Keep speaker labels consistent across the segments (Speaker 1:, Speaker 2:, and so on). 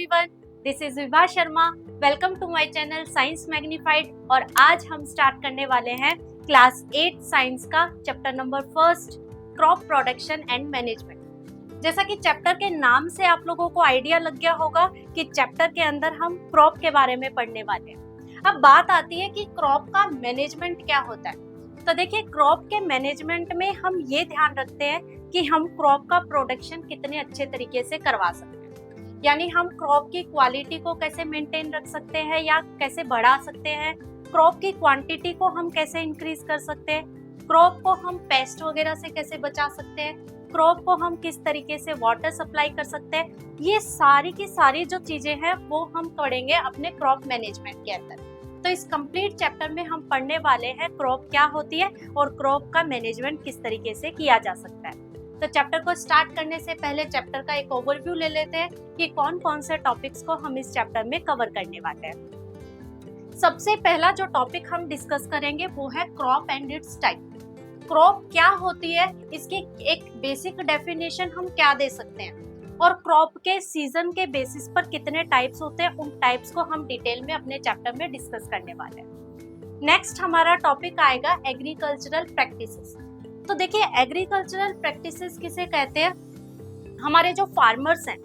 Speaker 1: Everyone, this is Vibha Sharma. Welcome to my channel science magnified. और आज हम स्टार्ट करने वाले हैं क्लास 8 साइंस का chapter number first, crop production and management. जैसा कि चैप्टर के नाम से आप लोगों को आइडिया लग गया होगा कि चैप्टर के अंदर हम क्रॉप के बारे में पढ़ने वाले हैं। अब बात आती है कि क्रॉप का मैनेजमेंट क्या होता है। तो देखिए, क्रॉप के मैनेजमेंट में हम ये ध्यान रखते हैं कि हम क्रॉप का प्रोडक्शन कितने अच्छे तरीके से करवा सकते हैं। यानी हम क्रॉप की क्वालिटी को कैसे मेंटेन रख सकते हैं या कैसे बढ़ा सकते हैं, क्रॉप की क्वांटिटी को हम कैसे इंक्रीज कर सकते हैं, क्रॉप को हम पेस्ट वगैरह से कैसे बचा सकते हैं, क्रॉप को हम किस तरीके से वाटर सप्लाई कर सकते हैं। ये सारी की सारी जो चीजें हैं वो हम पढ़ेंगे अपने क्रॉप मैनेजमेंट के अंदर। तो इस कंप्लीट चैप्टर में हम पढ़ने वाले हैं क्रॉप क्या होती है और क्रॉप का मैनेजमेंट किस तरीके से किया जा सकता है। तो चैप्टर को स्टार्ट करने से पहले चैप्टर का एक ओवरव्यू ले लेते हैं कि कौन कौन से टॉपिक्स को हम इस चैप्टर में कवर करने वाले हैं। सबसे पहला जो टॉपिक हम डिस्कस करेंगे वो है crop and it's type. Crop क्या होती है, इसकी एक बेसिक डेफिनेशन हम क्या दे सकते हैं, और क्रॉप के सीजन के बेसिस पर कितने टाइप्स होते हैं, उन टाइप्स को हम डिटेल में अपने चैप्टर में डिस्कस करने वाले हैं। नेक्स्ट हमारा टॉपिक आएगा एग्रीकल्चरल प्रैक्टिसेस। तो देखिए, एग्रीकल्चरल प्रैक्टिसेस किसे कहते हैं। हमारे जो फार्मर्स हैं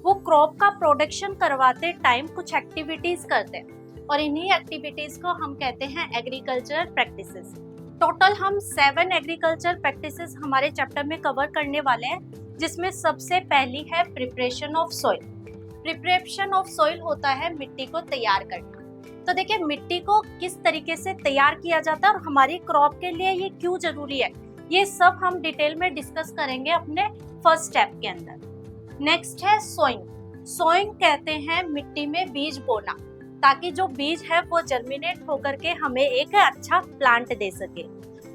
Speaker 1: वो क्रॉप का प्रोडक्शन करवाते टाइम कुछ एक्टिविटीज करते हैं और इन्हीं एक्टिविटीज को हम कहते हैं एग्रीकल्चरल प्रैक्टिसेस। टोटल हम 7 एग्रीकल्चर प्रैक्टिसेस हमारे चैप्टर में कवर करने वाले हैं, जिसमें सबसे पहली है preparation of soil. Preparation of soil होता है मिट्टी को तैयार करना। तो देखिए, मिट्टी को किस तरीके से तैयार किया जाता है और हमारी क्रॉप के लिए ये क्यों जरूरी है, ये सब हम डिटेल में डिस्कस करेंगे अपने फर्स्ट स्टेप के अंदर। नेक्स्ट है सोइंग। सोइंग कहते हैं मिट्टी में बीज बोना, ताकि जो बीज है वो जर्मिनेट होकर के हमें एक अच्छा प्लांट दे सके।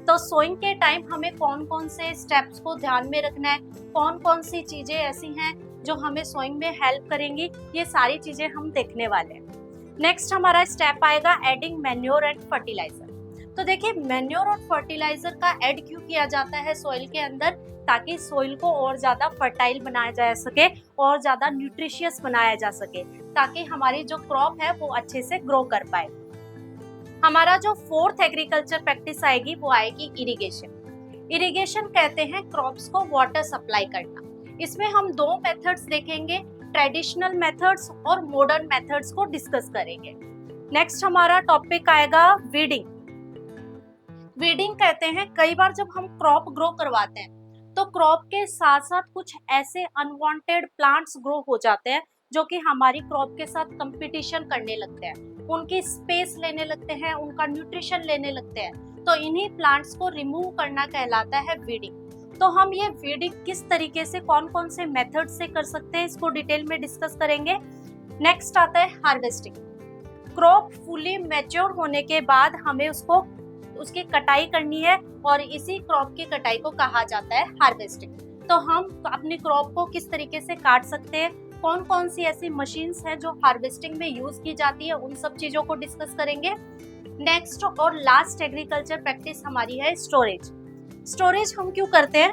Speaker 1: तो सोइंग के टाइम हमें कौन कौन से स्टेप्स को ध्यान में रखना है, कौन कौन सी चीजें ऐसी हैं जो हमें सोइंग में हेल्प करेंगी, ये सारी चीजें हम देखने वाले हैं। नेक्स्ट हमारा स्टेप आएगा एडिंग मैन्योर एंड फर्टिलाइजर। तो देखिए, मैन्योर और फर्टिलाइजर का ऐड क्यों किया जाता है सॉइल के अंदर, ताकि सॉइल को और ज्यादा फर्टाइल बनाया जा सके और ज्यादा न्यूट्रिशियस बनाया जा सके, ताकि हमारी जो क्रॉप है वो अच्छे से ग्रो कर पाए। हमारा जो फोर्थ एग्रीकल्चर प्रैक्टिस आएगी वो आएगी इरिगेशन। इरिगेशन कहते हैं क्रॉप्स को वाटर सप्लाई करना। इसमें हम 2 मेथड्स देखेंगे, ट्रेडिशनल मेथड्स और मॉडर्न मेथड्स को डिस्कस करेंगे। नेक्स्ट हमारा टॉपिक आएगा वीडिंग। वीडिंग कहते हैं कई बार जब हम क्रॉप ग्रो करवाते हैं तो क्रॉप के साथ साथ कुछ ऐसे अनवांटेड प्लांट्स ग्रो हो जाते हैं जो कि हमारी क्रॉप के साथ कंपटीशन करने लगते हैं, उनकी स्पेस लेने लगते हैं, उनका न्यूट्रिशन लेने लगते हैं। तो इन्हीं प्लांट्स को रिमूव करना कहलाता है वीडिंग। तो हम ये वीडिंग किस तरीके से, कौन कौन से मेथड से कर सकते हैं, इसको डिटेल में डिस्कस करेंगे। नेक्स्ट आता है हार्वेस्टिंग। क्रॉप फुली मैच्योर होने के बाद हमें उसकी कटाई करनी है और इसी क्रॉप की कटाई को कहा जाता है हार्वेस्टिंग। तो हम अपनी क्रॉप को किस तरीके से काट सकते हैं, कौन कौन सी ऐसी मशीन्स हैं जो हार्वेस्टिंग में यूज की जाती है, उन सब चीजों को डिस्कस करेंगे। नेक्स्ट और लास्ट एग्रीकल्चर प्रैक्टिस हमारी है स्टोरेज। स्टोरेज हम क्यों करते हैं,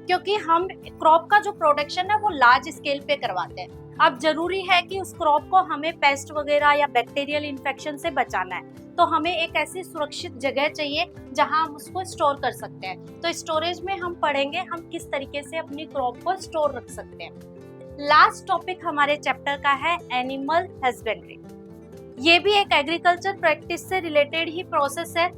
Speaker 1: क्योंकि हम क्रॉप का जो प्रोडक्शन है वो लार्ज स्केल पे करवाते हैं। अब जरूरी है कि उस क्रॉप को हमें पेस्ट वगैरह या बैक्टीरियल इन्फेक्शन से बचाना है, तो हमें एक ऐसी सुरक्षित जगह चाहिए जहां हम उसको स्टोर कर सकते हैं। तो स्टोरेज में हम पढ़ेंगे हम किस तरीके से अपनी क्रॉप को स्टोर रख सकते हैं। लास्ट टॉपिक हमारे चैप्टर का है एनिमल हस्बेंड्री। ये भी एक एग्रीकल्चर प्रैक्टिस से रिलेटेड ही प्रोसेस है।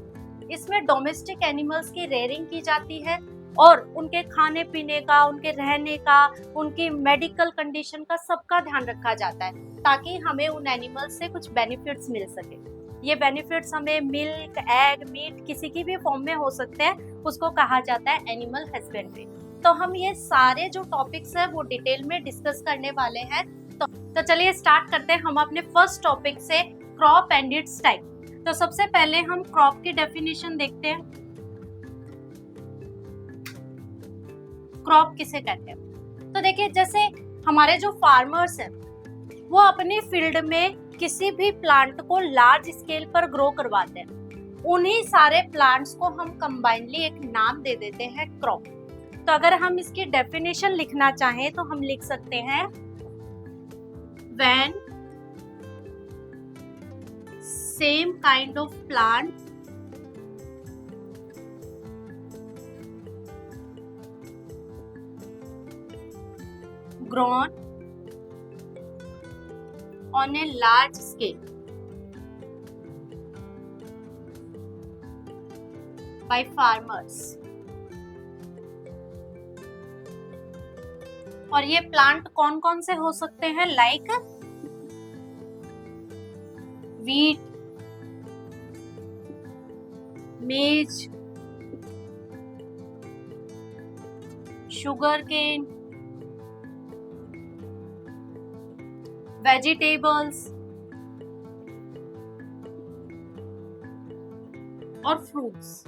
Speaker 1: इसमें डोमेस्टिक एनिमल्स की रेयरिंग की जाती है और उनके खाने पीने का, उनके रहने का, उनकी मेडिकल कंडीशन का सबका ध्यान रखा जाता है, ताकि हमें उन एनिमल्स से कुछ बेनिफिट्स मिल सके। ये बेनिफिट्स हमें मिल्क, एग, मीट किसी की भी फॉर्म में हो सकते हैं, उसको कहा जाता है एनिमल हस्बेंड्री। तो हम ये सारे जो टॉपिक्स हैं वो डिटेल में डिस्कस करने वाले हैं। तो चलिए स्टार्ट करते हैं हम अपने फर्स्ट टॉपिक से, क्रॉप एंड इट्स टाइप। तो सबसे पहले हम क्रॉप की डेफिनेशन देखते हैं। क्रॉप किसे कहते हैं। तो देखिए, जैसे हमारे जो फार्मर्स हैं वो अपनी फील्ड में किसी भी प्लांट को लार्ज स्केल पर ग्रो करवाते हैं, उन्हीं सारे प्लांट्स को हम कंबाइनली एक नाम दे देते हैं क्रॉप। तो अगर हम इसकी डेफिनेशन लिखना चाहें तो हम लिख सकते हैं when same kind of plant grown on a large scale by farmers। और ये प्लांट कौन कौन से हो सकते हैं? लाइक वीट, मेज, शुगर केन, वेजिटेबल्स और फ्रूट्स।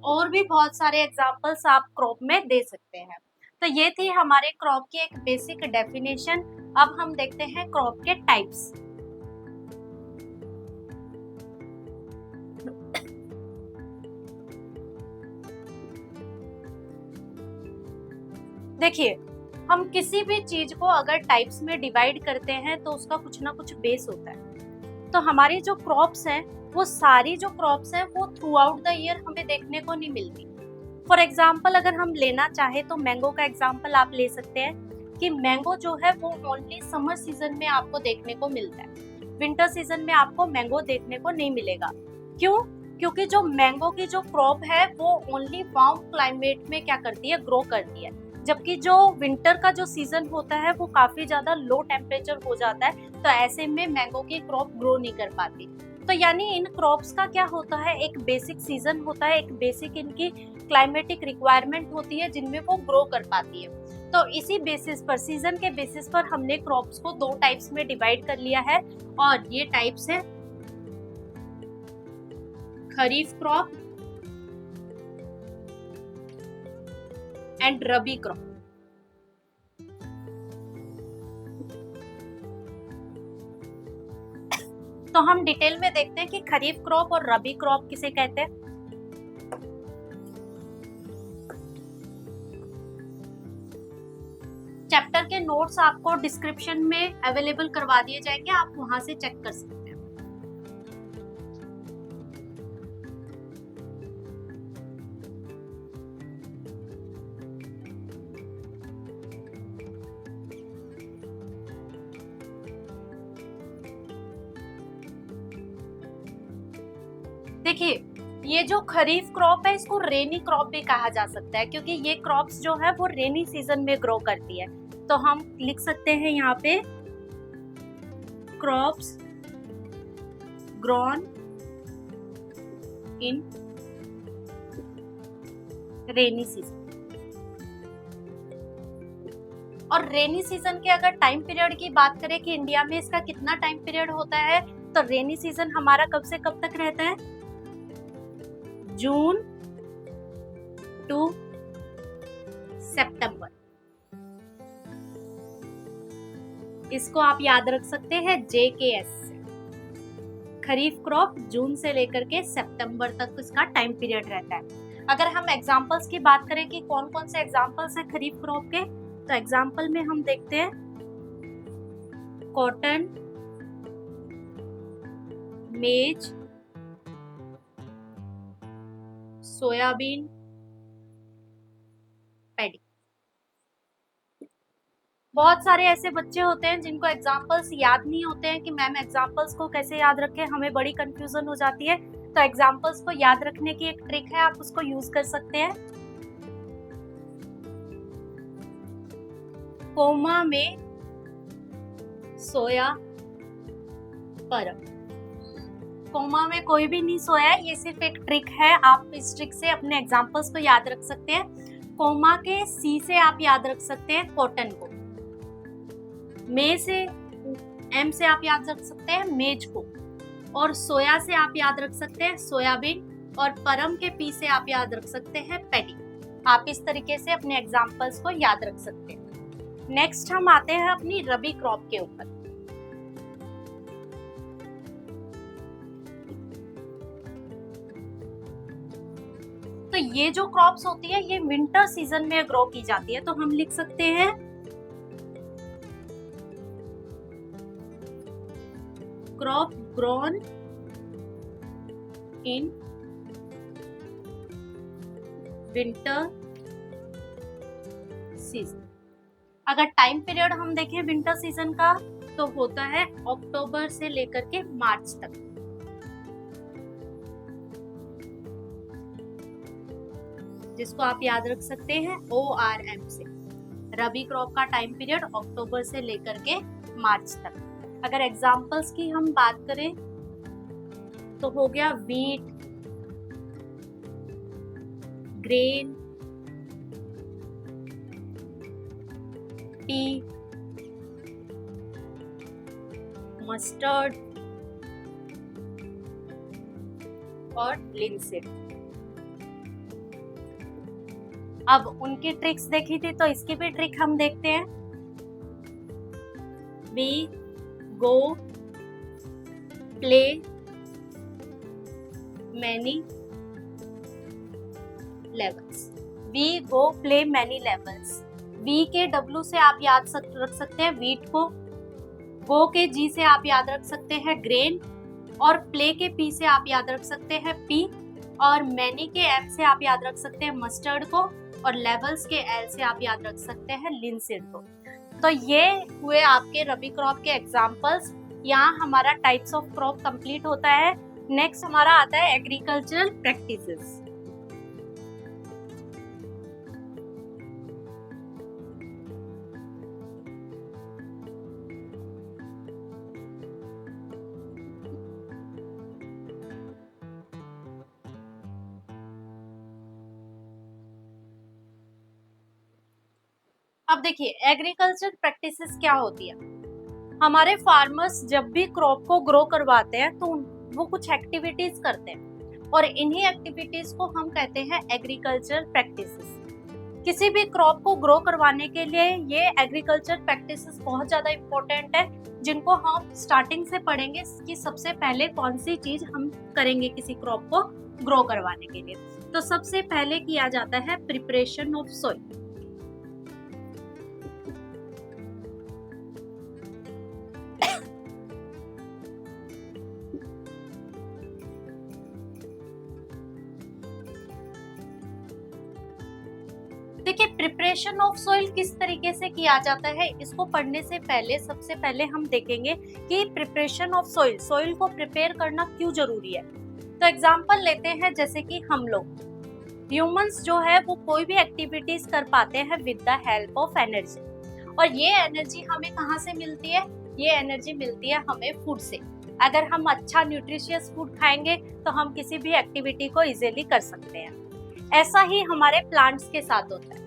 Speaker 1: और भी बहुत सारे एग्जाम्पल्स आप क्रॉप में दे सकते हैं। तो ये थी हमारे क्रॉप की एक बेसिक डेफिनेशन। अब हम देखते हैं क्रॉप के टाइप्स। देखिए, हम किसी भी चीज को अगर टाइप्स में डिवाइड करते हैं तो उसका कुछ ना कुछ बेस होता है। तो हमारी जो क्रॉप्स हैं, वो सारी जो क्रॉप्स हैं वो थ्रू आउट द ईयर हमें देखने को नहीं मिलती। फॉर एग्जाम्पल अगर हम लेना चाहे तो मैंगो का एग्जाम्पल आप ले सकते हैं कि मैंगो जो है वो ओनली समर सीजन में आपको देखने को मिलता है। विंटर सीजन में आपको मैंगो देखने को नहीं मिलेगा। क्यों? क्योंकि जो मैंगो की जो क्रॉप है वो ओनली वार्म क्लाइमेट में क्या करती है? ग्रो करती है। जबकि जो विंटर का जो सीजन होता है वो काफी ज्यादा लो टेम्परेचर हो जाता है, तो ऐसे में मैंगो की क्रॉप ग्रो नहीं कर पाती। तो यानी इन क्रॉप्स का क्या होता है? एक बेसिक सीजन होता है, एक बेसिक इनकी क्लाइमेटिक रिक्वायरमेंट होती है जिनमें वो ग्रो कर पाती है। तो इसी बेसिस पर, सीजन के बेसिस पर हमने क्रॉप्स को दो टाइप्स में डिवाइड कर लिया है, और ये टाइप्स है खरीफ क्रॉप एंड रबी क्रॉप। तो हम डिटेल में देखते हैं कि खरीफ क्रॉप और रबी क्रॉप किसे कहते हैं। चैप्टर के नोट्स आपको डिस्क्रिप्शन में अवेलेबल करवा दिए जाएंगे, आप वहां से चेक कर सकते हैं। देखिए, ये जो खरीफ क्रॉप है इसको रेनी क्रॉप भी कहा जा सकता है, क्योंकि ये क्रॉप्स जो है वो रेनी सीजन में ग्रो करती है। तो हम लिख सकते हैं यहाँ पे crops grown in rainy season. और रेनी सीजन के अगर टाइम पीरियड की बात करें कि इंडिया में इसका कितना टाइम पीरियड होता है, तो रेनी सीजन हमारा कब से कब तक रहता है? जून टू सितंबर। इसको आप याद रख सकते हैं JKS से। खरीफ क्रॉप जून से लेकर के सितंबर तक इसका टाइम पीरियड रहता है। अगर हम एग्जांपल्स की बात करें कि कौन कौन से एग्जांपल्स हैं खरीफ क्रॉप के, तो एग्जांपल में हम देखते हैं कॉटन, मेज, सोयाबीन, पैडी। बहुत सारे ऐसे बच्चे होते हैं जिनको एग्जाम्पल्स याद नहीं होते हैं कि मैम एग्जाम्पल्स को कैसे याद रखें, हमें बड़ी कंफ्यूजन हो जाती है। तो एग्जाम्पल्स को याद रखने की एक ट्रिक है, आप उसको यूज कर सकते हैं। कोमा में सोया परम। कोमा में कोई भी नहीं सोया है, ये सिर्फ एक ट्रिक है, आप इस ट्रिक से अपने एग्जाम्पल्स को याद रख सकते हैं। कोमा के सी से आप याद रख सकते हैं कॉटन को, मे से एम से आप याद रख सकते हैं मेज को, और सोया से आप याद रख सकते हैं सोयाबीन, और परम के पी से आप याद रख सकते हैं पैडी। आप इस तरीके से अपने एग्जाम्पल्स को याद रख सकते हैं। नेक्स्ट हम आते हैं अपनी रबी क्रॉप के ऊपर। तो ये जो क्रॉप्स होती है ये विंटर सीजन में ग्रो की जाती है, तो हम लिख सकते हैं crop grown in winter season. अगर टाइम पीरियड हम देखें विंटर सीजन का तो होता है अक्टूबर से लेकर के मार्च तक। जिसको आप याद रख सकते हैं ORM से। रबी क्रॉप का टाइम पीरियड अक्टूबर से लेकर के मार्च तक। अगर एग्जांपल्स की हम बात करें तो हो गया वीट, ग्रेन, टी, मस्टर्ड और लिनसीड। अब उनकी ट्रिक्स देखी थी तो इसकी भी ट्रिक हम देखते हैं। We go play many levels. We go play many levels. V के W से आप याद रख सकते हैं वीट को, गो के G से आप याद रख सकते हैं ग्रेन, और प्ले के P से आप याद रख सकते हैं पी, और मैनी के M से आप याद रख सकते हैं मस्टर्ड को, और लेवल्स के L से आप याद रख सकते हैं लिनसीड को। तो ये हुए आपके रबी क्रॉप के एग्जांपल्स। यहाँ हमारा टाइप्स ऑफ क्रॉप कंप्लीट होता है। नेक्स्ट हमारा आता है एग्रीकल्चरल प्रैक्टिसेस। अब देखिए एग्रीकल्चर प्रैक्टिसेस क्या होती है। हमारे फार्मर्स जब भी क्रॉप को ग्रो करवाते हैं तो वो कुछ एक्टिविटीज करते हैं, और इन्हीं एक्टिविटीज को हम कहते हैं एग्रीकल्चर प्रैक्टिसेस। किसी भी क्रॉप को ग्रो करवाने के लिए ये एग्रीकल्चर प्रैक्टिसेस बहुत ज्यादा इम्पोर्टेंट है, जिनको हम स्टार्टिंग से पढ़ेंगे कि सबसे पहले कौन सी चीज हम करेंगे किसी क्रॉप को ग्रो करवाने के लिए। तो सबसे पहले किया जाता है प्रिपरेशन ऑफ सॉइल। देखिए प्रिपरेशन ऑफ सॉइल किस तरीके से किया जाता है, इसको पढ़ने से पहले सबसे पहले हम देखेंगे कि प्रिपरेशन ऑफ सॉइल, सॉइल को प्रिपेयर करना क्यों जरूरी है। तो एग्जांपल लेते हैं, जैसे कि हम लोग ह्यूमंस जो है वो कोई भी एक्टिविटीज कर पाते हैं with the help of energy, और ये एनर्जी हमें कहाँ से मिलती है? ये एनर्जी मिलती है हमें फूड से। अगर हम अच्छा न्यूट्रिशियस फूड खाएंगे तो हम किसी भी एक्टिविटी को इजीली कर सकते हैं। ऐसा ही हमारे प्लांट्स के साथ होता है।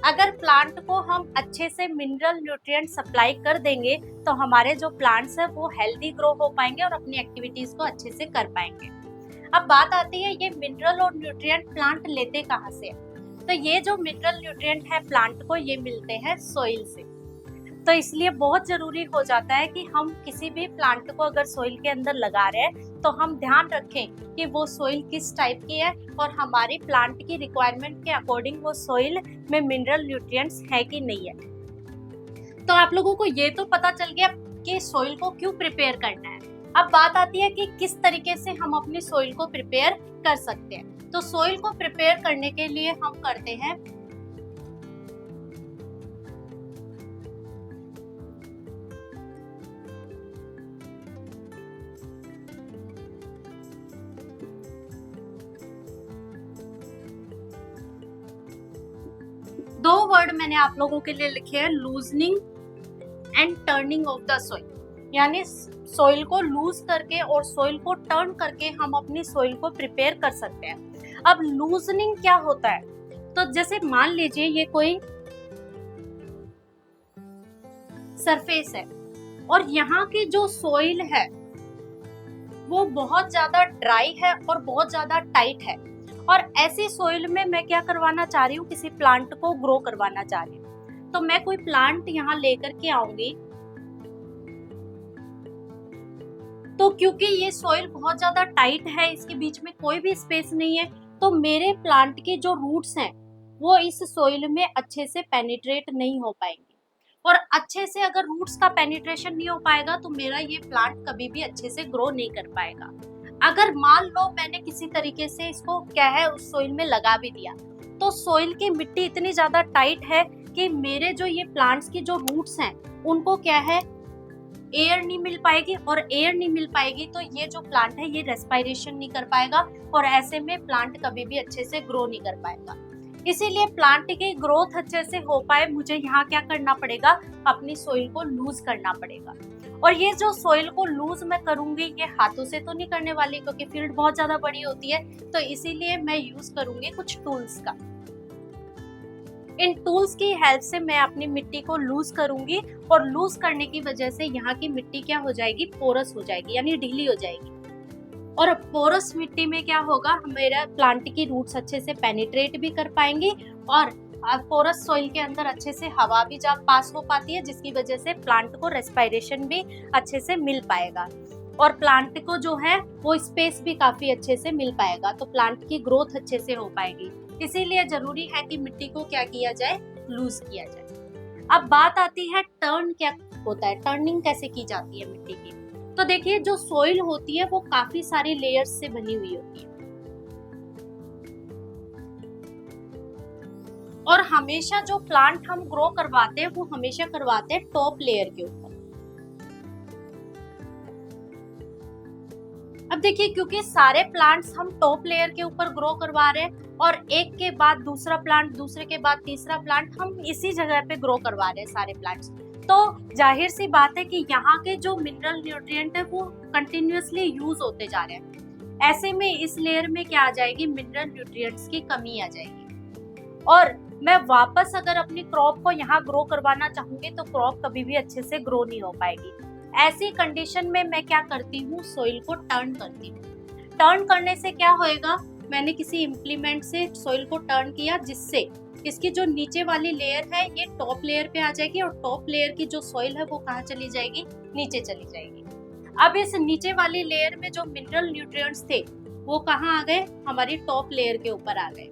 Speaker 1: अगर प्लांट को हम अच्छे से मिनरल न्यूट्रिएंट सप्लाई कर देंगे तो हमारे जो प्लांट्स है वो हेल्दी ग्रो हो पाएंगे और अपनी एक्टिविटीज को अच्छे से कर पाएंगे। अब बात आती है ये मिनरल और न्यूट्रिएंट प्लांट लेते कहाँ से? तो ये जो मिनरल न्यूट्रिएंट है प्लांट को, ये मिलते हैं सॉइल से। तो इसलिए बहुत जरूरी हो जाता है कि हम किसी भी प्लांट को अगर सॉइल के अंदर लगा रहे हैं तो हम ध्यान रखें कि वो सॉइल किस टाइप की है और हमारी प्लांट की रिक्वायरमेंट के अकॉर्डिंग वो सॉइल में मिनरल न्यूट्रिएंट्स है कि नहीं है। तो आप लोगों को ये तो पता चल गया कि सॉइल को क्यों प्रिपेयर करना है। अब बात आती है कि किस तरीके से हम अपनी सॉइल को प्रिपेयर कर सकते हैं। तो सॉइल को प्रिपेयर करने के लिए हम करते हैं दो वर्ड मैंने आप लोगों के लिए लिखे हैं, loosening and turning of the soil. यानी सॉइल को लूज करके और सॉइल को टर्न करके हम अपनी सॉइल को प्रिपेयर कर सकते हैं। अब लूजनिंग क्या होता है? तो जैसे मान लीजिए ये कोई सरफेस है और यहाँ की जो सॉइल है वो बहुत ज्यादा ड्राई है और बहुत ज्यादा टाइट है, और ऐसी सॉइल में मैं क्या करवाना चाह रही हूँ, किसी प्लांट को ग्रो करवाना चाह रही हूँ। तो मैं कोई प्लांट यहाँ लेकर के आऊंगी, तो क्योंकि ये सॉइल बहुत ज्यादा टाइट है, इसके बीच में कोई भी स्पेस नहीं है, तो मेरे प्लांट के जो रूट्स हैं वो इस सॉइल में अच्छे से पेनिट्रेट नहीं हो पाएंगे। और अच्छे से अगर रूट्स का पेनिट्रेशन नहीं हो पाएगा तो मेरा ये प्लांट कभी भी अच्छे से ग्रो नहीं कर पाएगा। अगर मान लो मैंने किसी तरीके से इसको क्या है उस सोइल में लगा भी दिया, तो सोइल की मिट्टी इतनी ज्यादा टाइट है कि मेरे जो ये प्लांट्स की जो रूट्स हैं उनको क्या है एयर नहीं मिल पाएगी, और एयर नहीं मिल पाएगी तो ये जो प्लांट है ये रेस्पिरेशन नहीं कर पाएगा, और ऐसे में प्लांट कभी भी अच्छे से ग्रो नहीं कर पाएगा। इसीलिए प्लांट की ग्रोथ अच्छे से हो पाए मुझे यहाँ क्या करना पड़ेगा, अपनी सोइल को लूज करना पड़ेगा। और ये जो सोइल को लूज मैं करूंगी ये हाथों से तो नहीं करने वाली क्योंकि फील्ड बहुत ज्यादा बड़ी होती है, तो इसीलिए मैं यूज करूंगी कुछ टूल्स का। इन टूल्स की हेल्प से मैं अपनी मिट्टी को लूज करूंगी, और लूज करने की वजह से यहाँ की मिट्टी क्या हो जाएगी, पोरस हो जाएगी, यानी ढीली हो जाएगी। और पोरस मिट्टी में क्या होगा, मेरा प्लांट की रूट्स अच्छे से पेनिट्रेट भी कर पाएंगी, और पोरस सॉइल के अंदर अच्छे से हवा भी जा पास हो पाती है, जिसकी वजह से प्लांट को रेस्पिरेशन भी अच्छे से मिल पाएगा, और प्लांट को जो है वो स्पेस भी काफी अच्छे से मिल पाएगा, तो प्लांट की ग्रोथ अच्छे से हो पाएगी। इसीलिए जरूरी है कि मिट्टी को क्या किया जाए, लूज किया जाए। अब बात आती है टर्न क्या होता है, टर्निंग कैसे की जाती है मिट्टी की। तो देखिए जो सोइल होती है वो काफी सारी लेयर्स से बनी हुई होती है, और हमेशा जो प्लांट हम ग्रो करवाते हैं वो हमेशा करवाते हैं टॉप लेयर के ऊपर। अब देखिए क्योंकि सारे प्लांट्स हम टॉप लेयर के ऊपर ग्रो करवा रहे हैं, और एक के बाद दूसरा प्लांट, दूसरे के बाद तीसरा प्लांट, हम इसी जगह पे ग्रो करवा रहे हैं सारे प्लांट्स, तो जाहिर सी बात है कि यहाँ के जो मिनरल न्यूट्रिएंट है वो कंटिन्यूअसली यूज होते जा रहे हैं। ऐसे में इस लेयर में क्या आ जाएगी, मिनरल न्यूट्रिएंट्स की कमी आ जाएगी, और मैं वापस अगर अपनी क्रॉप को यहाँ ग्रो करवाना चाहूंगी तो क्रॉप कभी भी अच्छे से ग्रो नहीं हो पाएगी। ऐसी कंडीशन में मैं क्या करती हूँ, सोइल को टर्न करती हूँ। टर्न करने से क्या होएगा, मैंने किसी इम्प्लीमेंट से सोइल को टर्न किया जिससे इसकी जो नीचे वाली लेयर है ये टॉप लेयर पे आ जाएगी, और टॉप लेयर की जो सोइल है वो कहाँ चली जाएगी, नीचे चली जाएगी। अब इस नीचे वाली लेयर में जो मिनरल न्यूट्रिएंट्स थे वो कहाँ आ गए, हमारी टॉप लेयर के ऊपर आ गए।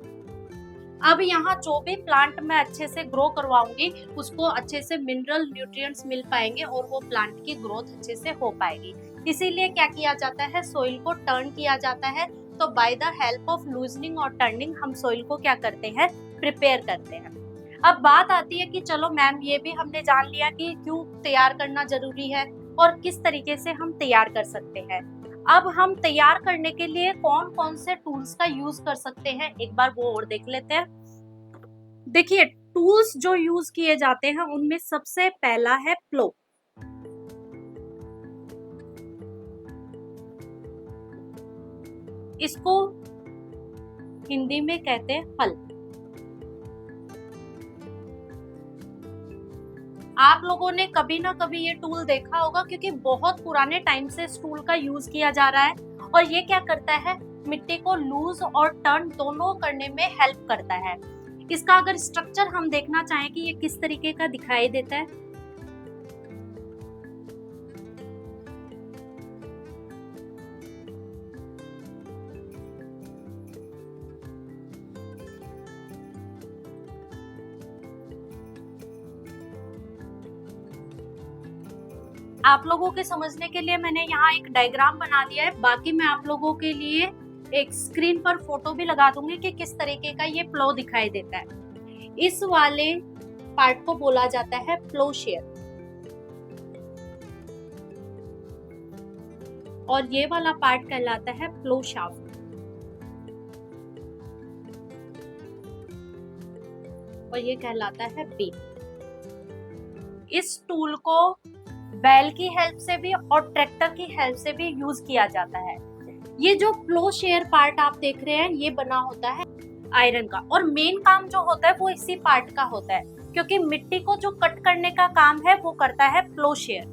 Speaker 1: अब यहाँ जो भी प्लांट मैं अच्छे से ग्रो करवाऊंगी उसको अच्छे से मिनरल न्यूट्रिएंट्स मिल पाएंगे, और वो प्लांट की ग्रोथ अच्छे से हो पाएगी। इसीलिए क्या किया जाता है, सोइल को टर्न किया जाता है। तो by the help of loosening और टर्निंग हम सोइल को क्या करते हैं, प्रिपेयर करते हैं। अब बात आती है कि चलो मैम ये भी हमने जान लिया कि क्यों तैयार करना जरूरी है और किस तरीके से हम तैयार कर सकते हैं। अब हम तैयार करने के लिए कौन कौन से टूल्स का यूज कर सकते हैं, एक बार वो और देख लेते हैं। देखिए टूल्स जो यूज किए जाते हैं उनमें सबसे पहला है प्लो। इसको हिंदी में कहते हैं हल। आप लोगों ने कभी ना कभी ये टूल देखा होगा क्योंकि बहुत पुराने टाइम से इस टूल का यूज किया जा रहा है, और ये क्या करता है, मिट्टी को लूज और टर्न दोनों करने में हेल्प करता है। इसका अगर स्ट्रक्चर हम देखना चाहें कि ये किस तरीके का दिखाई देता है, आप लोगों के समझने के लिए मैंने यहाँ एक डायग्राम बना दिया है। बाकी मैं आप लोगों के लिए एक स्क्रीन पर फोटो भी लगा दूंगी कि किस तरीके का ये प्लो दिखाई देता है। इस वाले पार्ट को बोला जाता है प्लो शेयर, और ये वाला पार्ट कहलाता है प्लो शाफ्ट, और ये कहलाता है बीम। इस टूल को बैल की हेल्प से भी और ट्रैक्टर की हेल्प से भी यूज किया जाता है। ये जो प्लो शेयर पार्ट आप देख रहे हैं ये बना होता है आयरन का, और मेन काम जो होता है वो इसी पार्ट का होता है, क्योंकि मिट्टी को जो कट करने का काम है वो करता है प्लो शेयर।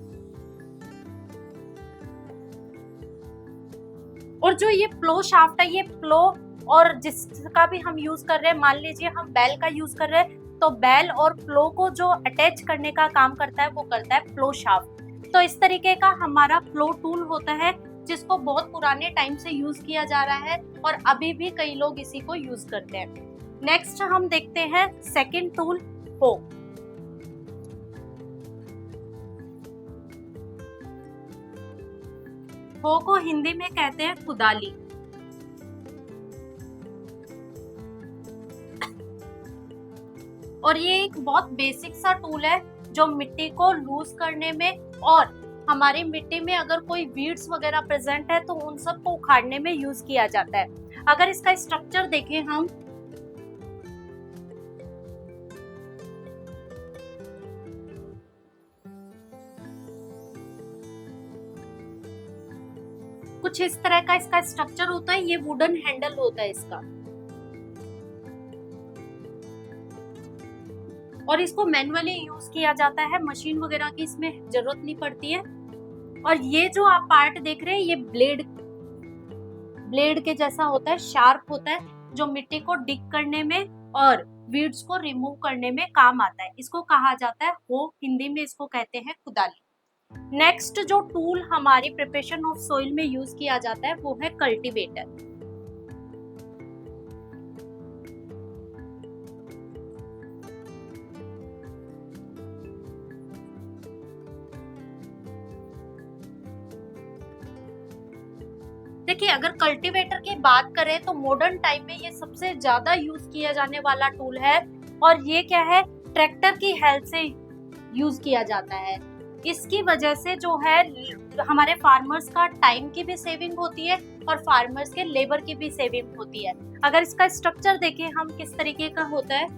Speaker 1: और जो ये प्लो शाफ्ट है, ये प्लो और जिसका भी हम यूज कर रहे हैं, मान लीजिए हम बैल का यूज कर रहे हैं, तो बैल और प्लो को जो अटैच करने का काम करता है वो करता है प्लो शाफ्ट। तो इस तरीके का हमारा प्लो टूल होता है जिसको बहुत पुराने टाइम से यूज किया जा रहा है, और अभी भी कई लोग इसी को यूज करते हैं। नेक्स्ट हम देखते हैं सेकंड टूल, हो। हो को हिंदी में कहते हैं कुदाली। और ये एक बहुत बेसिक सा टूल है जो मिट्टी को लूज करने में और हमारी मिट्टी में अगर कोई वीड्स वगैरह प्रेजेंट है तो उन सब को उखाड़ने में यूज किया जाता है। अगर इसका स्ट्रक्चर देखें हम, कुछ इस तरह का इसका स्ट्रक्चर होता है। ये वुडन हैंडल होता है इसका, और इसको मैनुअली यूज किया जाता है, मशीन वगैरह की इसमें जरूरत नहीं पड़ती है। और ये जो आप पार्ट देख रहे हैं ये ब्लेड के जैसा होता है, शार्प होता है, जो मिट्टी को डिग करने में और वीड्स को रिमूव करने में काम आता है। इसको कहा जाता है हो, हिंदी में इसको कहते हैं कुदाली। नेक्स्ट जो टूल हमारी प्रिपरेशन ऑफ सोइल में यूज किया जाता है वो है कल्टीवेटर। देखिए, अगर कल्टीवेटर की बात करें तो मॉडर्न टाइम में ये सबसे ज्यादा यूज किया जाने वाला टूल है। और ये क्या है, ट्रैक्टर की हेल्प से यूज किया जाता है। इसकी वजह से जो है हमारे फार्मर्स का टाइम की भी सेविंग होती है और फार्मर्स के लेबर की भी सेविंग होती है। अगर इसका स्ट्रक्चर देखें हम किस तरीके का होता है,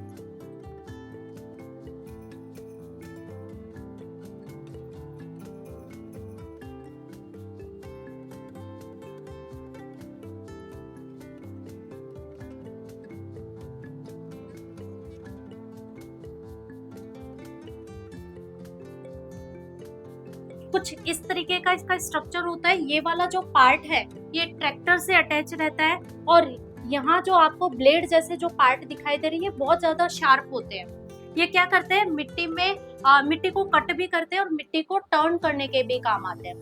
Speaker 1: कुछ इस तरीके का इसका स्ट्रक्चर होता है। ये वाला जो पार्ट है ये ट्रैक्टर से अटैच रहता है, और यहाँ जो आपको ब्लेड जैसे जो पार्ट दिखाई दे रही है बहुत ज्यादा शार्प होते हैं। ये क्या करते हैं, मिट्टी को कट भी करते हैं और मिट्टी को टर्न करने के भी काम आते हैं।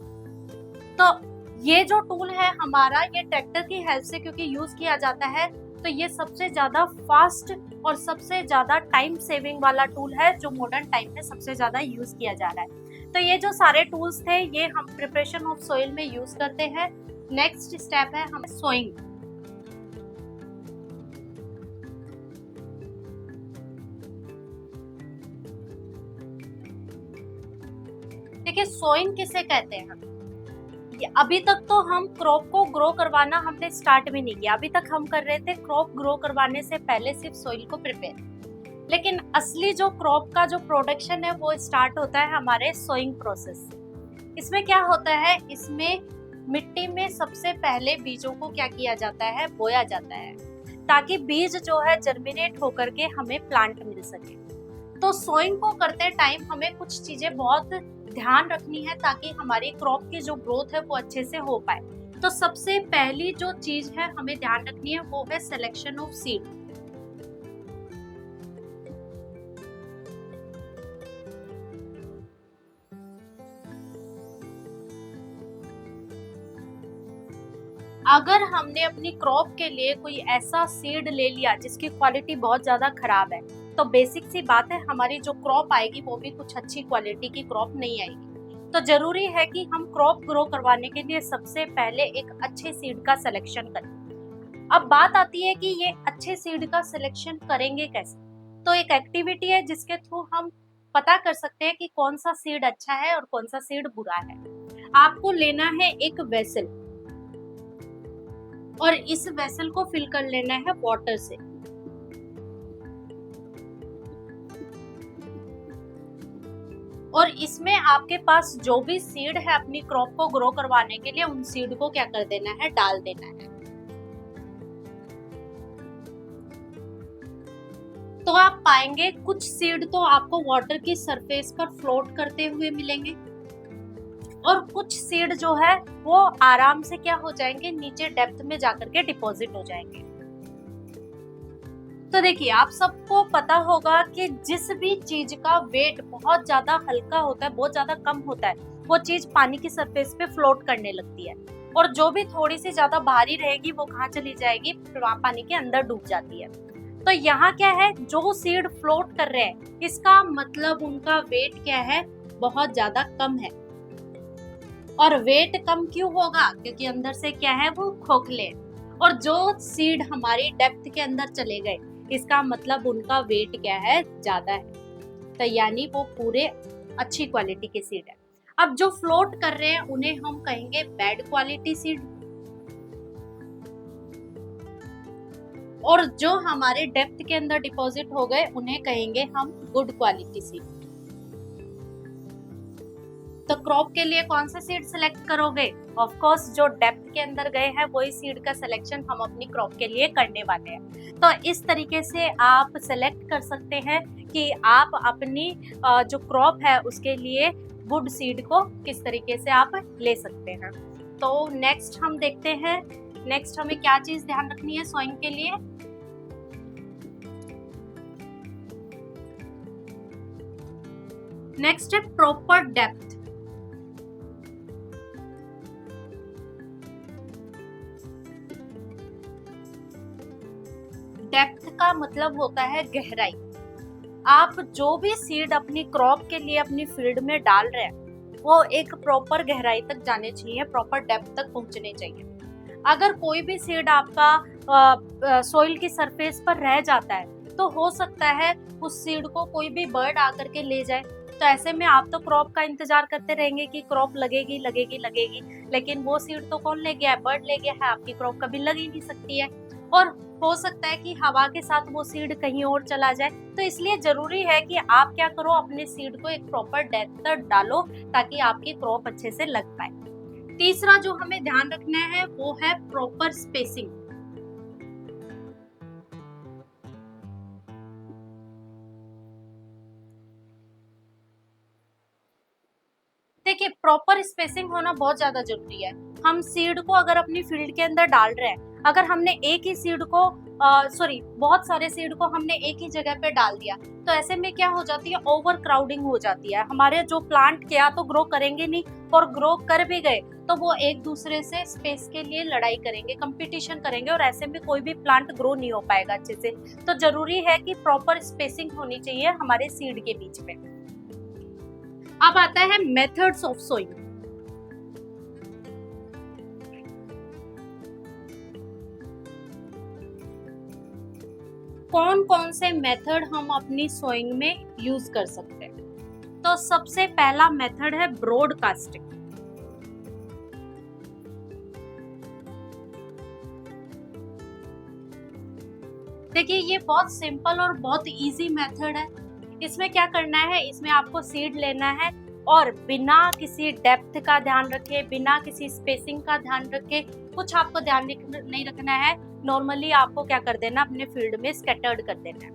Speaker 1: तो ये जो टूल है हमारा, ये ट्रैक्टर की हेल्प से क्योंकि यूज किया जाता है, तो ये सबसे ज्यादा फास्ट और सबसे ज्यादा टाइम सेविंग वाला टूल है जो मॉडर्न टाइम में सबसे ज्यादा यूज किया जा रहा है। तो ये जो सारे टूल्स थे ये हम प्रिपरेशन ऑफ सोइल में यूज करते हैं। नेक्स्ट स्टेप है हम सोइंग। देखिए, सोइंग किसे कहते हैं हम, अभी तक तो हम क्रॉप को ग्रो करवाना हमने स्टार्ट भी नहीं किया। अभी तक हम कर रहे थे क्रॉप ग्रो करवाने से पहले सिर्फ सोइल को प्रिपेयर। लेकिन असली जो क्रॉप का जो प्रोडक्शन है वो स्टार्ट होता है हमारे सोइंग प्रोसेस से। इसमें क्या होता है, इसमें मिट्टी में सबसे पहले बीजों को क्या किया जाता है, बोया जाता है, ताकि बीज जो है जर्मिनेट होकर के हमें प्लांट मिल सके। तो सोइंग को करते टाइम हमें कुछ चीजें बहुत ध्यान रखनी है ताकि हमारी क्रॉप की जो ग्रोथ है वो अच्छे से हो पाए। तो सबसे पहली जो चीज है हमें ध्यान रखनी है वो है सिलेक्शन ऑफ सीड। अगर हमने अपनी क्रॉप के लिए कोई ऐसा सीड ले लिया जिसकी क्वालिटी बहुत ज्यादा खराब है, तो बेसिक सी बात है हमारी जो क्रॉप आएगी वो भी कुछ अच्छी क्वालिटी की क्रॉप नहीं आएगी। तो जरूरी है कि हम क्रॉप ग्रो करवाने के लिए सबसे पहले एक अच्छे सीड का सिलेक्शन करें। अब बात आती है कि ये अच्छे सीड का सिलेक्शन करेंगे कैसे। तो एक एक्टिविटी है जिसके थ्रू हम पता कर सकते हैं कि कौन सा सीड अच्छा है और कौन सा सीड बुरा है। आपको लेना है एक वेसल, और इस वेसल को फिल कर लेना है वाटर से। और इसमें आपके पास जो भी सीड है अपनी क्रॉप को ग्रो करवाने के लिए, उन सीड को क्या कर देना है, डाल देना है। तो आप पाएंगे कुछ सीड तो आपको वाटर की सरफेस पर फ्लोट करते हुए मिलेंगे, और कुछ सीड जो है वो आराम से क्या हो जाएंगे, नीचे डेप्थ में जाकर के डिपॉजिट हो जाएंगे। तो देखिए, आप सबको पता होगा कि जिस भी चीज का वेट बहुत ज्यादा हल्का होता है, बहुत ज्यादा कम होता है, वो चीज पानी की सरफेस पे फ्लोट करने लगती है, और जो भी थोड़ी सी ज्यादा भारी रहेगी वो कहाँ चली जाएगी, पानी के अंदर डूब जाती है। तो यहाँ क्या है, जो सीड फ्लोट कर रहे हैं इसका मतलब उनका वेट क्या है, बहुत ज्यादा कम है। और वेट कम क्यों होगा? क्योंकि अंदर से क्या है, वो खोखले। और जो सीड हमारी डेप्थ के अंदर चले गए, इसका मतलब उनका वेट क्या है, ज्यादा है, तो यानी वो पूरे अच्छी क्वालिटी के सीड है। अब जो फ्लोट कर रहे हैं उन्हें हम कहेंगे बैड क्वालिटी सीड, और जो हमारे डेप्थ के अंदर डिपॉजिट हो गए उन्हें कहेंगे हम गुड क्वालिटी सीड। तो क्रॉप के लिए कौन सा सीड सिलेक्ट करोगे? ऑफ कोर्स जो डेप्थ के अंदर गए हैं वही सीड का सिलेक्शन हम अपनी क्रॉप के लिए करने वाले हैं। तो इस तरीके से आप सिलेक्ट कर सकते हैं कि आप अपनी जो क्रॉप है उसके लिए गुड सीड को किस तरीके से आप ले सकते हैं। तो नेक्स्ट हम देखते हैं, नेक्स्ट हमें क्या चीज ध्यान रखनी है सोइंग के लिए। नेक्स्ट है प्रॉपर डेप्थ। डेप्थ का मतलब होता है गहराई। आप जो भी सीड अपनी क्रॉप के लिए अपनी फील्ड में डाल रहे हैं वो एक प्रॉपर गहराई तक जाने चाहिए, प्रॉपर डेप्थ तक पहुंचने चाहिए। अगर कोई भी सीड आपका सोइल की सरफेस पर रह जाता है तो हो सकता है उस सीड को कोई भी बर्ड आकर के ले जाए। तो ऐसे में आप तो क्रॉप का इंतजार करते रहेंगे कि क्रॉप लगेगी लगेगी लगेगी, लेकिन वो सीड तो कौन ले गया है, बर्ड ले गया है, आपकी क्रॉप कभी लग ही नहीं सकती है। और हो सकता है कि हवा के साथ वो सीड कहीं और चला जाए। तो इसलिए जरूरी है कि आप क्या करो, अपने सीड को एक प्रॉपर डेप्थ तक डालो ताकि आपकी क्रॉप अच्छे से लग पाए। तीसरा जो हमें ध्यान रखना है वो है प्रॉपर स्पेसिंग। देखिए, प्रॉपर स्पेसिंग होना बहुत ज्यादा जरूरी है। हम सीड को अगर अपनी फील्ड के अंदर डाल रहे हैं, अगर हमने एक ही सीड को बहुत सारे सीड को हमने एक ही जगह पे डाल दिया तो ऐसे में क्या हो जाती है, ओवर क्राउडिंग हो जाती है। हमारे जो प्लांट क्या तो ग्रो करेंगे नहीं, और ग्रो कर भी गए तो वो एक दूसरे से स्पेस के लिए लड़ाई करेंगे, कंपटीशन करेंगे, और ऐसे में कोई भी प्लांट ग्रो नहीं हो पाएगा अच्छे से। तो जरूरी है कि प्रॉपर स्पेसिंग होनी चाहिए हमारे सीड के बीच में। अब आता है मेथड्स ऑफ सोइंग। कौन कौन से मेथड हम अपनी सोइंग में यूज कर सकते हैं? तो सबसे पहला मेथड है ब्रॉडकास्टिंग। देखिए, ये बहुत सिंपल और बहुत इजी मेथड है। इसमें क्या करना है, इसमें आपको सीड लेना है और बिना किसी डेप्थ का ध्यान रखे, बिना किसी स्पेसिंग का ध्यान रखे, कुछ आपको ध्यान नहीं रखना है, नॉर्मली आपको क्या कर देना, अपने फील्ड में स्कैटर्ड कर देना है।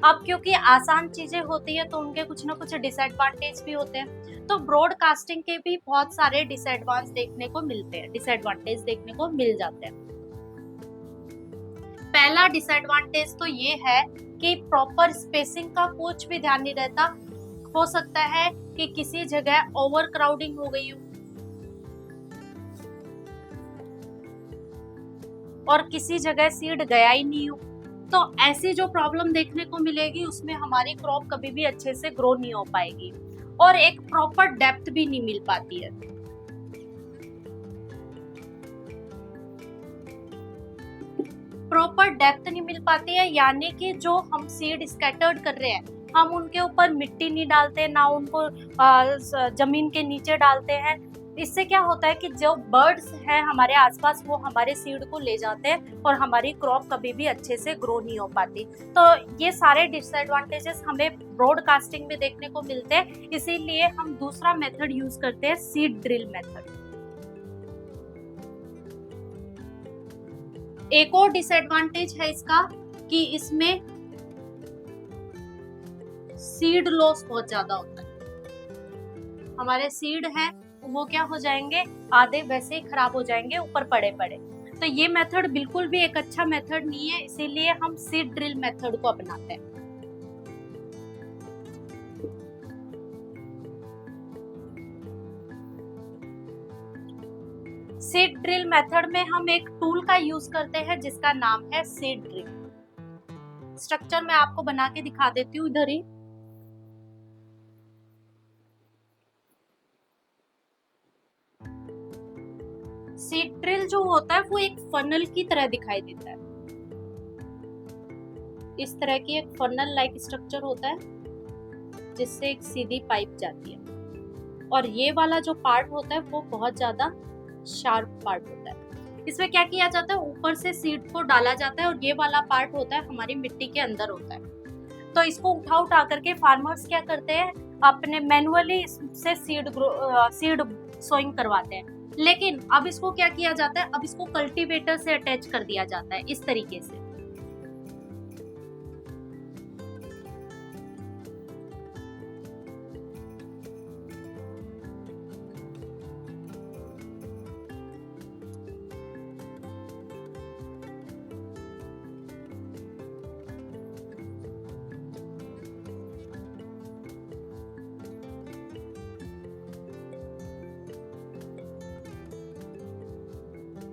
Speaker 1: अब क्योंकि आसान चीजें होती है तो उनके कुछ ना कुछ डिसएडवांटेज भी होते हैं। तो ब्रॉडकास्टिंग के भी बहुत सारे डिसएडवांटेज देखने को मिल जाते हैं। पहला डिसएडवांटेज तो ये है कि प्रॉपर स्पेसिंग का कुछ भी ध्यान नहीं रहता। हो सकता है कि किसी जगह ओवर क्राउडिंग हो गई हो और किसी जगह सीड गया ही नहीं हो, तो ऐसी जो प्रॉब्लम देखने को मिलेगी उसमें हमारी क्रॉप कभी भी अच्छे से ग्रो नहीं हो पाएगी और एक प्रॉपर डेप्थ भी नहीं मिल पाती है। प्रॉपर डेप्थ नहीं मिल पाती है यानी कि जो हम सीड स्कैटर्ड कर रहे हैं, हम उनके ऊपर मिट्टी नहीं डालते, ना उनको जमीन के नीचे डालते हैं। इससे क्या होता है कि जो बर्ड्स हैं हमारे आसपास वो हमारे सीड को ले जाते हैं और हमारी क्रॉप कभी भी अच्छे से ग्रो नहीं हो पाती। तो ये सारे डिसएडवांटेजेस हमें ब्रॉडकास्टिंग में देखने को मिलते हैं, इसीलिए हम दूसरा मेथड यूज करते हैं, सीड ड्रिल मेथड। एक और डिसएडवांटेज है इसका कि इसमें सीड लॉस बहुत ज्यादा होता है। हमारे सीड है वो क्या हो जाएंगे, आधे वैसे ही खराब हो जाएंगे ऊपर पड़े पड़े। तो ये मेथड बिल्कुल भी एक अच्छा मेथड नहीं है, इसीलिए हम सीड ड्रिल मेथड को अपनाते हैं। सीड ड्रिल मेथड में हम एक टूल का यूज करते हैं जिसका नाम है सीड ड्रिल। स्ट्रक्चर मैं आपको बना के दिखा देती हूँ इधर ही। सीड ड्रिल जो होता है वो एक फनल की तरह दिखाई देता है। इस तरह की एक फनल लाइक स्ट्रक्चर होता है जिससे एक सीधी पाइप जाती है, और ये वाला जो पार्ट होता है वो बहुत ज्यादा शार्प पार्ट होता है। इसमें क्या किया जाता है, ऊपर से सीड को डाला जाता है और ये वाला पार्ट होता है हमारी मिट्टी के अंदर होता है। तो इसको उठा करके फार्मर्स क्या करते हैं, अपने मैनुअली से सीड सोइंग करवाते हैं। लेकिन अब इसको क्या किया जाता है, अब इसको कल्टीवेटर से अटैच कर दिया जाता है इस तरीके से।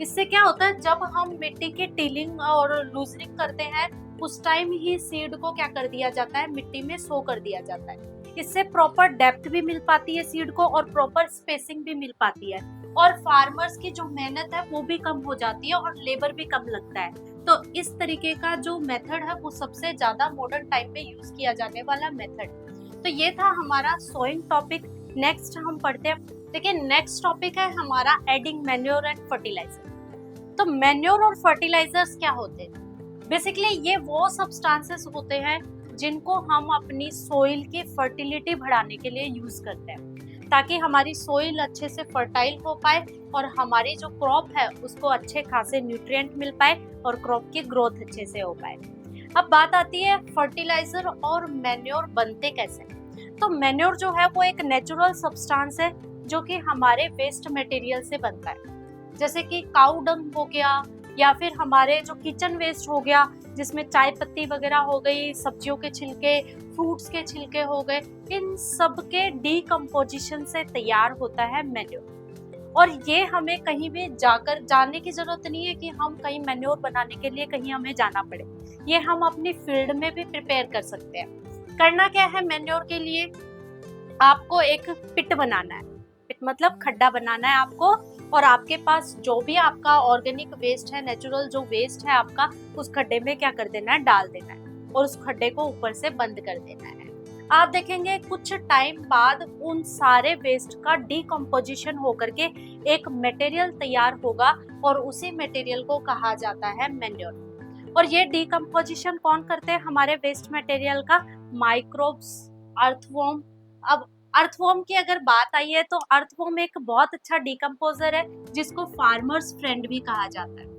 Speaker 1: इससे क्या होता है, जब हम मिट्टी की टिलिंग और लूजनिंग करते हैं उस टाइम ही सीड को क्या कर दिया जाता है, मिट्टी में सो कर दिया जाता है। इससे प्रॉपर डेप्थ भी मिल पाती है सीड को और प्रॉपर स्पेसिंग भी मिल पाती है, और फार्मर्स की जो मेहनत है वो भी कम हो जाती है और लेबर भी कम लगता है। तो इस तरीके का जो मेथड है वो सबसे ज्यादा मॉडर्न टाइम पे यूज किया जाने वाला मेथड। तो ये था हमारा सोइंग टॉपिक। नेक्स्ट हम पढ़ते हैं, देखिए नेक्स्ट टॉपिक है हमारा एडिंग मैन्योर एंड फर्टिलाइजर। तो मैन्योर और फर्टिलाइजर्स क्या होते हैं, बेसिकली ये वो सब्सटेंसेस होते हैं जिनको हम अपनी सोइल की फर्टिलिटी बढ़ाने के लिए यूज करते हैं, ताकि हमारी सोइल अच्छे से फर्टाइल हो पाए और हमारी जो क्रॉप है उसको अच्छे खासे न्यूट्रिएंट मिल पाए और क्रॉप की ग्रोथ अच्छे से हो पाए। अब बात आती है फर्टिलाइजर और मैन्योर बनते कैसे। तो मैन्योर जो है वो एक नेचुरल सब्सटेंस है जो कि हमारे वेस्ट मटेरियल से बनता है, जैसे कि काऊ डंग हो गया या फिर हमारे जो किचन वेस्ट हो गया, जिसमें चाय पत्ती वगैरह हो गई, सब्जियों के छिलके, फ्रूट्स के छिलके हो गए, इन सब के डीकम्पोजिशन से तैयार होता है मैन्योर। और ये हमें कहीं भी जाने की जरूरत नहीं है कि हम कहीं मैन्योर बनाने के लिए कहीं हमें जाना पड़े, ये हम अपनी फील्ड में भी प्रिपेयर कर सकते हैं। करना क्या है, मैन्योर के लिए आपको एक पिट बनाना है, पिट मतलब खड्डा बनाना है आपको, और आपके पास जो भी आपका ऑर्गेनिक वेस्ट है, नेचुरल जो वेस्ट है आपका, उस खड्डे में क्या कर देना है, डाल देना है और उस खड्डे को ऊपर से बंद कर देना है। आप देखेंगे कुछ टाइम बाद उन सारे वेस्ट का डीकम्पोजिशन होकर के एक मटेरियल तैयार होगा और उसी मटेरियल को कहा जाता है मैन्योर। और ये डीकम्पोजिशन कौन करते हैं हमारे वेस्ट मटेरियल का, माइक्रोब्स, अर्थवॉर्म। अब अर्थवॉर्म की अगर बात आई है तो अर्थवॉर्म एक बहुत अच्छा डीकम्पोजर है जिसको फार्मर्स फ्रेंड भी कहा जाता है।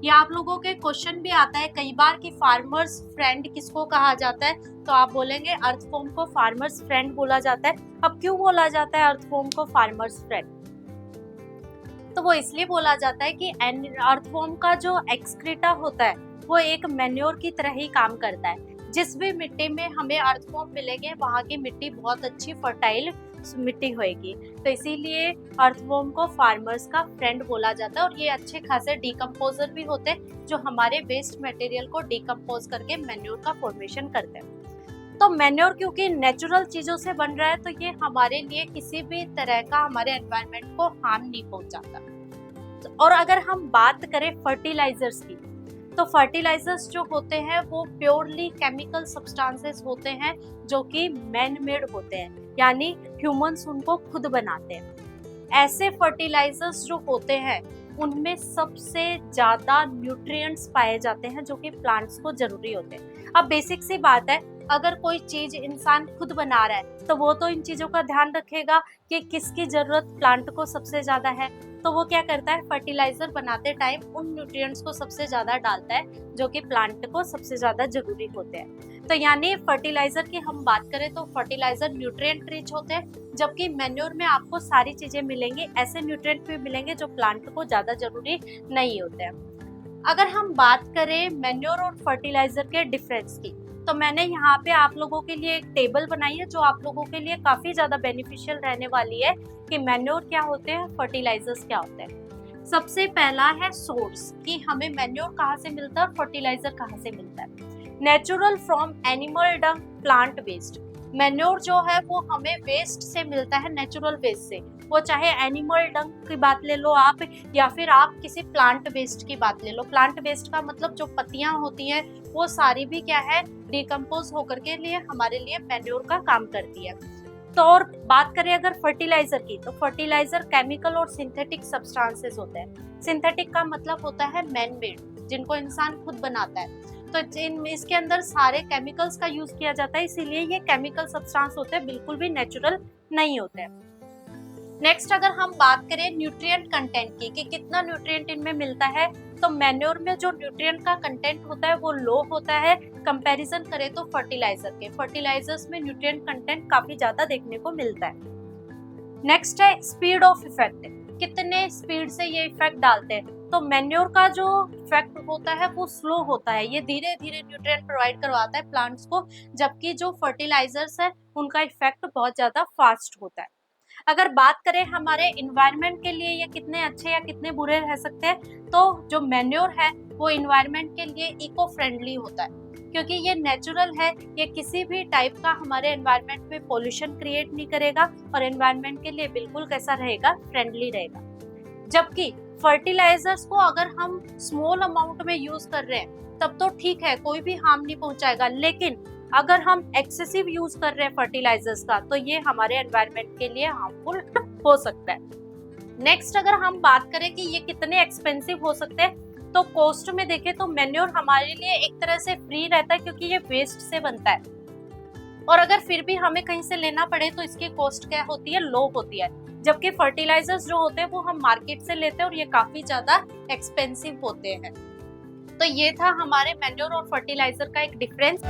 Speaker 1: ये आप लोगों के क्वेश्चन भी आता है कई बार कि फार्मर्स फ्रेंड किसको कहा जाता है, तो आप बोलेंगे अर्थवॉर्म को फार्मर्स फ्रेंड बोला जाता है। अब क्यों बोला जाता है अर्थवॉर्म को फार्मर्स फ्रेंड, तो वो इसलिए बोला जाता है कि अर्थवॉर्म का जो एक्सक्रीटा होता है वो एक मैन्योर की तरह ही काम करता है। जिस भी मिट्टी में हमें अर्थवॉर्म मिलेंगे वहाँ की मिट्टी बहुत अच्छी फर्टाइल मिट्टी होएगी, तो इसीलिए अर्थवॉर्म को फार्मर्स का फ्रेंड बोला जाता है। और ये अच्छे खासे डीकम्पोजर भी होते हैं जो हमारे वेस्ट मटेरियल को डीकम्पोज करके मैन्योर का फॉर्मेशन करते हैं। तो मैन्योर क्योंकि नेचुरल चीजों से बन रहा है तो ये हमारे लिए किसी भी तरह का हमारे एनवायरनमेंट को हार्म नहीं पहुंचाता। और अगर हम बात करें फर्टिलाइजर्स की, तो फर्टिलाइजर्स जो होते हैं वो प्योरली केमिकल सब्सटेंसेस होते हैं जो कि मैन मेड होते हैं, यानी ह्यूमंस उनको खुद बनाते हैं। ऐसे फर्टिलाइजर्स जो होते हैं उनमें सबसे ज्यादा न्यूट्रिएंट्स पाए जाते हैं जो कि प्लांट्स को जरूरी होते हैं। अब बेसिक सी बात है, अगर कोई चीज इंसान खुद बना रहा है तो वो तो इन चीजों का ध्यान रखेगा कि किसकी जरूरत प्लांट को सबसे ज्यादा है, तो वो क्या करता है, फर्टिलाइजर बनाते टाइम उन न्यूट्रिएंट्स को सबसे ज्यादा डालता है जो कि प्लांट को सबसे ज्यादा जरूरी होते हैं। तो यानी फर्टिलाइजर की हम बात करें तो फर्टिलाइजर न्यूट्रिएंट रिच होते हैं, जबकि मैन्योर में आपको सारी चीजें मिलेंगी, ऐसे न्यूट्रिएंट भी मिलेंगे जो प्लांट को ज्यादा जरूरी नहीं होते हैं। अगर हम बात करें मैन्योर और फर्टिलाइजर के डिफरेंस की, तो मैंने यहाँ पे आप लोगों के लिए एक टेबल बनाई है जो आप लोगों के लिए काफी ज्यादा बेनिफिशियल रहने वाली है कि मैन्योर क्या होते हैं, फर्टिलाइजर्स क्या होते हैं। सबसे पहला है सोर्स, कि हमें मैन्योर कहाँ से मिलता है, फर्टिलाइजर कहाँ से मिलता है। Natural from animal dung, plant waste. Manure जो है वो हमें वेस्ट से मिलता है, नेचुरल वेस्ट से, वो चाहे एनिमल डंग की बात ले लो आप, या फिर आप किसी प्लांट वेस्ट की बात ले लो। प्लांट वेस्ट का मतलब जो पत्तियां होती हैं वो सारी भी क्या है, डिकम्पोज होकर के लिए हमारे लिए मैन्योर का काम करती है। तो और बात करें अगर फर्टिलाइजर की, तो फर्टिलाइजर केमिकल और सिंथेटिक सब्सटेंसेस होते हैं। सिंथेटिक का मतलब होता है मैन मेड, जिनको इंसान खुद बनाता है। तो इसके अंदर सारे केमिकल्स का यूज किया जाता है, इसीलिए ये केमिकल सब्सटेंस होते हैं, बिल्कुल भी नेचुरल नहीं होते हैं। नेक्स्ट अगर हम बात करें न्यूट्रिएंट कंटेंट की कि कितना न्यूट्रिएंट इनमें मिलता है, तो मैन्योर में जो न्यूट्रिएंट का कंटेंट होता है वो लो होता है कंपैरिजन करें तो फर्टिलाइजर के। फर्टिलाइजर्स में न्यूट्रिएंट कंटेंट काफी ज्यादा देखने को मिलता है। नेक्स्ट है स्पीड ऑफ इफेक्ट, कितने स्पीड से ये इफेक्ट डालते हैं। तो मैन्योर का जो इफेक्ट होता है वो स्लो होता है, ये धीरे धीरे न्यूट्रिएंट प्रोवाइड करवाता है प्लांट्स को, जबकि जो फर्टिलाइजर्स है उनका इफेक्ट बहुत ज्यादा फास्ट होता है। अगर बात करें हमारे इन्वायरमेंट के लिए ये कितने अच्छे या कितने बुरे रह सकते हैं, तो जो मैन्योर है वो इन्वायरमेंट के लिए इको फ्रेंडली होता है, क्योंकि ये नेचुरल है, ये किसी भी टाइप का हमारे एनवायरनमेंट में पोल्यूशन क्रिएट नहीं करेगा और एनवायरनमेंट के लिए बिल्कुल कैसा रहेगा, फ्रेंडली रहेगा। जबकि फर्टिलाइजर्स को अगर हम स्मॉल अमाउंट में यूज कर रहे हैं तब तो ठीक है, कोई भी हार्म नहीं पहुंचाएगा, लेकिन अगर हम एक्सेसिव यूज कर रहे हैं फर्टिलाइजर्स का तो ये हमारे एनवायरनमेंट के लिए हार्मफुल हो सकता है। नेक्स्ट अगर हम बात करें कि ये कितने एक्सपेंसिव हो सकते हैं, तो कॉस्ट में देखें तो मैन्योर हमारे लिए एक तरह से फ्री रहता है, क्योंकि ये वेस्ट से बनता है, और अगर फिर भी हमें कहीं से लेना पड़े तो इसकी कॉस्ट क्या होती है, लो होती है। जबकि फर्टिलाइजर्स जो होते हैं वो हम मार्केट से लेते हैं और ये काफी ज्यादा एक्सपेंसिव होते हैं। तो ये था हमारे मैन्योर और फर्टिलाइजर का एक डिफरेंस।